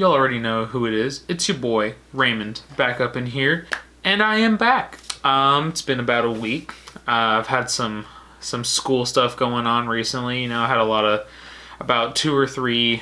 y'all already know who it is. It's your boy, Raymond, back up in here. And I am back. It's been about a week. I've had some school stuff going on recently. You know, I had about 2 or 3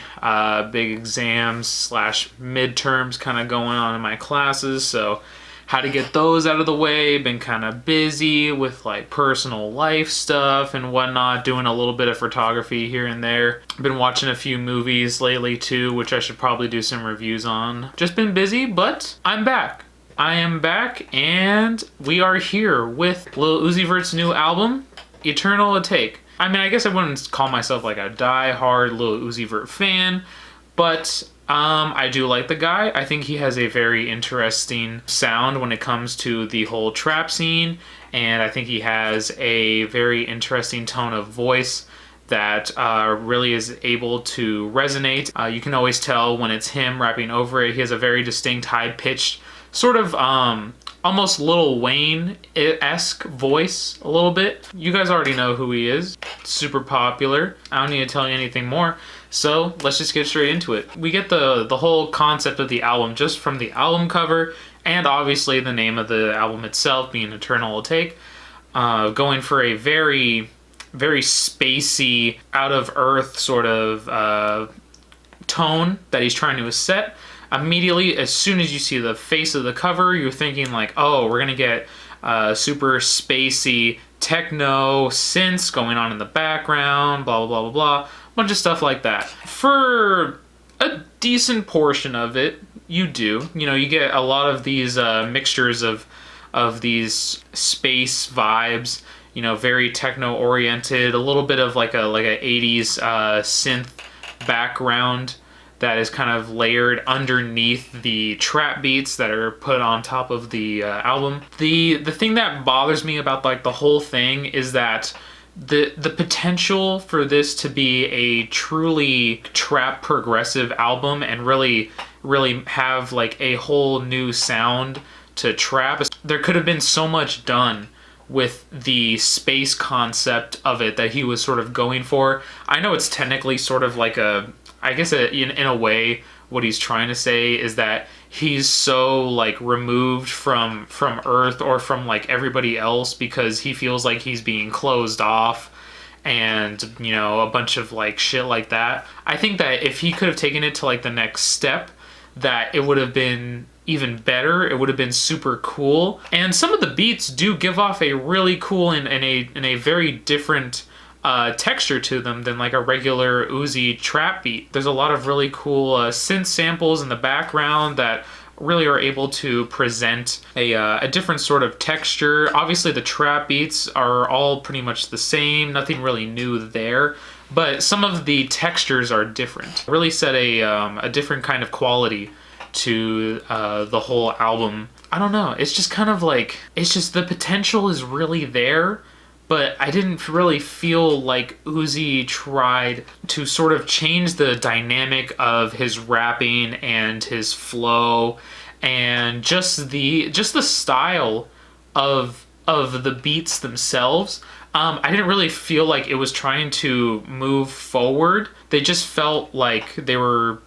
big exams / midterms kind of going on in my classes. So had to get those out of the way. Been kind of busy with like personal life stuff and whatnot, doing a little bit of photography here and there. Been watching a few movies lately too, which I should probably do some reviews on. Just been busy, but I'm back. I am back, and we are here with Lil Uzi Vert's new album, Eternal Atake. I mean, I guess I wouldn't call myself like a die-hard Lil Uzi Vert fan, but I do like the guy. I think he has a very interesting sound when it comes to the whole trap scene, and I think he has a very interesting tone of voice that really is able to resonate. You can always tell when it's him rapping over it. He has a very distinct, high-pitched, sort of almost Lil Wayne-esque voice a little bit. You guys already know who he is. Super popular. I don't need to tell you anything more. So let's just get straight into it. We get the whole concept of the album just from the album cover, and obviously the name of the album itself being Eternal Atake. Going for a very, very spacey, out of earth sort of tone that he's trying to set. Immediately, as soon as you see the face of the cover, you're thinking like, oh, we're gonna get super spacey techno synths going on in the background, blah, blah, blah, blah, blah. Bunch of stuff like that. For a decent portion of it, you do. You know, you get a lot of these mixtures of these space vibes, you know, very techno-oriented, a little bit of like a 80s synth background that is kind of layered underneath the trap beats that are put on top of the album. The thing that bothers me about like the whole thing is that the potential for this to be a truly trap progressive album and really have like a whole new sound to trap, there could have been so much done with the space concept of it that he was sort of going for. I know it's technically sort of like in a way, what he's trying to say is that he's so like removed from Earth or from like everybody else because he feels like he's being closed off and, you know, a bunch of like shit like that. I think that if he could have taken it to like the next step, that it would have been even better. It would have been super cool. And some of the beats do give off a really cool and a very different texture to them than like a regular Uzi trap beat. There's a lot of really cool synth samples in the background that really are able to present a different sort of texture. Obviously the trap beats are all pretty much the same, nothing really new there, but some of the textures are different. Really set a different kind of quality to the whole album. I don't know, it's just kind of like, it's just the potential is really there, but I didn't really feel like Uzi tried to sort of change the dynamic of his rapping and his flow and just the style of the beats themselves. I didn't really feel like it was trying to move forward. They just felt like they were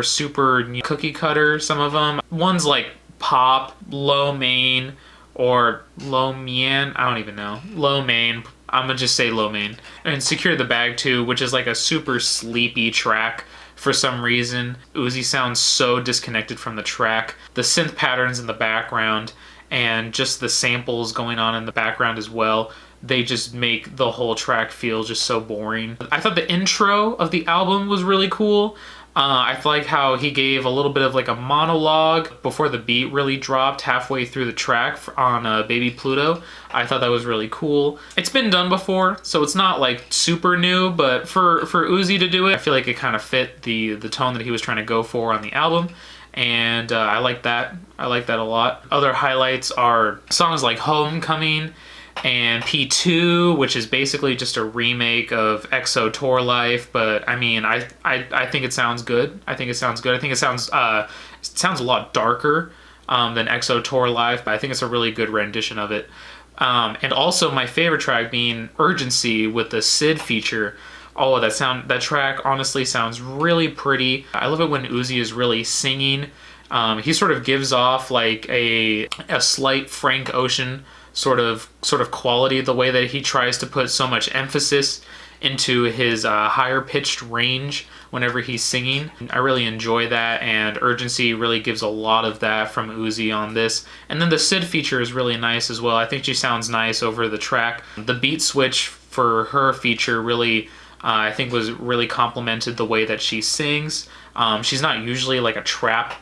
super cookie cutter, some of them. One's like pop, low main, or low mien, I don't even know. Low main, I'm gonna just say low main. And Secure the Bag too, which is like a super sleepy track for some reason. Uzi sounds so disconnected from the track. The synth patterns in the background and just the samples going on in the background as well, they just make the whole track feel just so boring. I thought the intro of the album was really cool. I like how he gave a little bit of like a monologue before the beat really dropped halfway through the track on Baby Pluto. I thought that was really cool. It's been done before, so it's not like super new, but for Uzi to do it, I feel like it kind of fit the tone that he was trying to go for on the album. And I like that. I like that a lot. Other highlights are songs like Homecoming and P2, which is basically just a remake of EXO Tour Life, but I mean, I think it sounds good. I think it sounds a lot darker than EXO Tour Life, but I think it's a really good rendition of it. And also my favorite track being Urgency with the Sid feature, Oh, that track honestly sounds really pretty. I love it when Uzi is really singing. He sort of gives off like a slight Frank Ocean sort of quality, the way that he tries to put so much emphasis into his higher pitched range whenever he's singing. I really enjoy that, and Urgency really gives a lot of that from Uzi on this. And then the Sid feature is really nice as well. I think she sounds nice over the track. The beat switch for her feature really, I think, was really complimented the way that she sings. She's not usually like a trap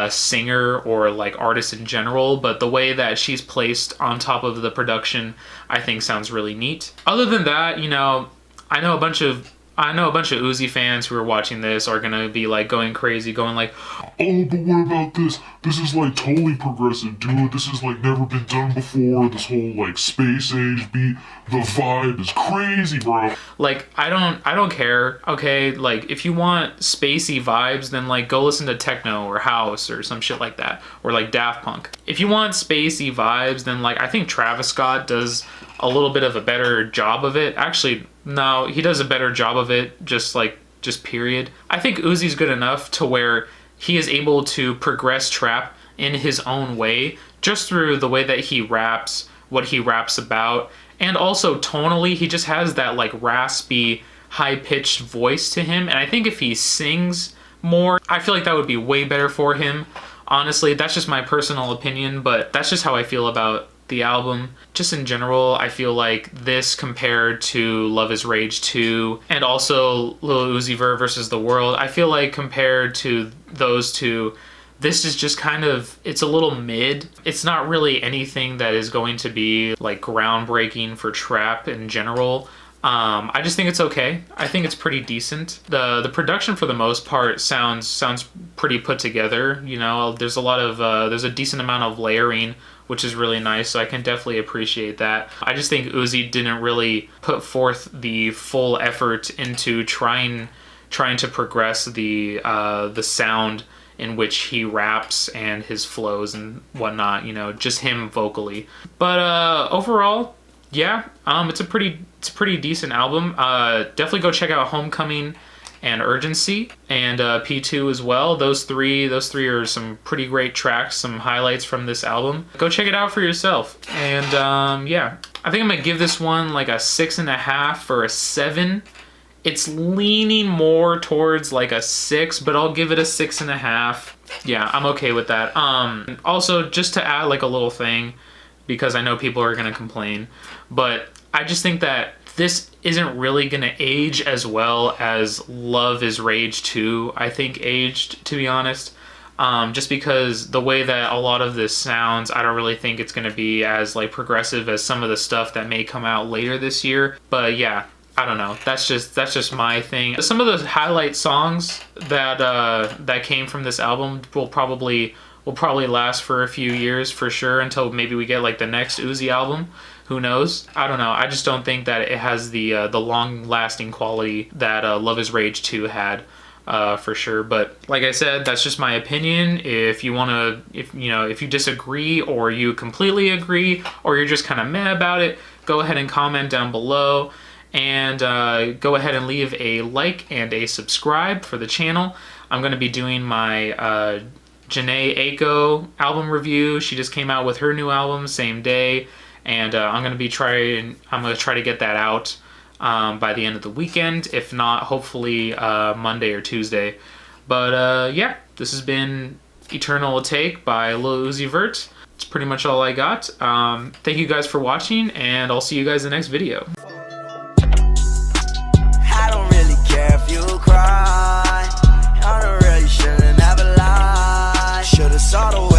singer or like artist in general, but the way that she's placed on top of the production, I think, sounds really neat. Other than that, you know, I know a bunch of Uzi fans who are watching this are gonna be like going crazy, going like, oh, but what about this? This is like totally progressive, dude. This is like never been done before. This whole like space age beat, the vibe is crazy, bro. Like, I don't care. Okay, like if you want spacey vibes, then like go listen to techno or house or some shit like that, or like Daft Punk. If you want spacey vibes, then like I think Travis Scott does a little bit of a better job of it. Actually, no, he does a better job of it, just period. I think Uzi's good enough to where he is able to progress trap in his own way, just through the way that he raps, what he raps about, and also tonally, he just has that like raspy, high-pitched voice to him. And I think if he sings more, I feel like that would be way better for him. Honestly, that's just my personal opinion, but that's just how I feel about the album. Just in general, I feel like this compared to Love is Rage 2 and also Lil Uzi Vert versus The World, I feel like compared to those two, this is just kind of, it's a little mid. It's not really anything that is going to be like groundbreaking for trap in general. I just think it's okay. I think it's pretty decent. The production for the most part sounds pretty put together. You know, there's a decent amount of layering, which is really nice, so I can definitely appreciate that. I just think Uzi didn't really put forth the full effort into trying to progress the sound in which he raps and his flows and whatnot, you know, just him vocally. But overall, yeah, it's a pretty decent album. Definitely go check out Homecoming and Urgency, and P2 as well. Those three are some pretty great tracks, some highlights from this album. Go check it out for yourself. And yeah, I think I'm gonna give this one like a 6.5 or a 7. It's leaning more towards like a 6, but I'll give it a 6.5. Yeah, I'm okay with that. Also, just to add like a little thing, because I know people are gonna complain, but I just think that this isn't really gonna age as well as Love is Rage 2, I think, aged, to be honest. Just because the way that a lot of this sounds, I don't really think it's gonna be as like progressive as some of the stuff that may come out later this year. But yeah, I don't know. That's just my thing. Some of the highlight songs that came from this album will probably last for a few years for sure, until maybe we get like the next Uzi album. Who knows? I don't know. I just don't think that it has the long-lasting quality that Love is Rage 2 had, for sure. But like I said, that's just my opinion. If you disagree, or you completely agree, or you're just kind of meh about it, go ahead and comment down below. And go ahead and leave a like and a subscribe for the channel. I'm going to be doing my Janae Aiko album review. She just came out with her new album same day, and I'm going to try to get that out by the end of the weekend. If not, hopefully Monday or Tuesday. But yeah, this has been Eternal Atake by Lil Uzi Vert. It's pretty much all I got. Thank you guys for watching, and I'll see you guys in the next video. Cry, I don't really should've never lied. Should've saw the